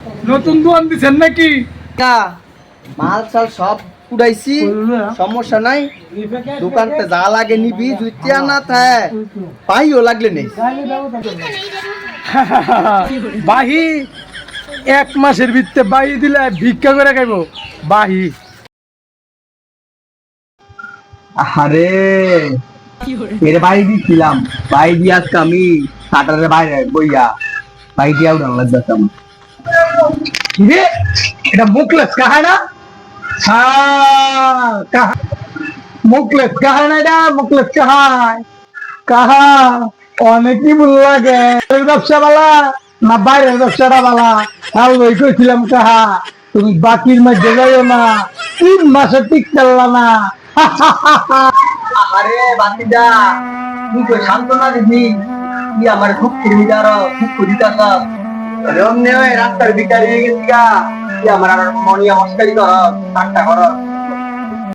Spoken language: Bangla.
নতুন দোকান দিছেন নাকি? না মাল চাল সব উড়াইছি, সমস্যা নাই। দোকানতে যা লাগে নিবি, যদি টিয়া না থাকে পাইও লাগলে নেই। বাহি 1 মাসের ভিতরে বাহি দিলে ভিক্ষা করে খাইব বাহি। আরে এর বাইরে দিছিলাম, বাইরে দিয়ে আজকে আমি কাটারের বাইরে বইয়া বাইরে দিয়ে উড়ান লাগতাম। রে এটা মুখলেস কাহা না? হ্যাঁ কাহা মুখলেস কাহা না, এটা মুখলেস কাহা কাহা অনেকই মূল লাগে। ব্যবসা বালা না বাইরের ব্যবসাটা বালা? আর ওই কইছিলাম কাহা তুমি বাকির মধ্যে যাইও না, 3 মাসে টিক করলা না। আরে বাতিদা, তুই তো সান্ত্বনা দিবি, কি আমার খুব কিরমিদার খুব কুদিতাস রমনে রাস্তার ভিকারি হয়ে গেছি গা, কি আমার আর মনিয়া মস্কারি কর, ঠাট্টা কর।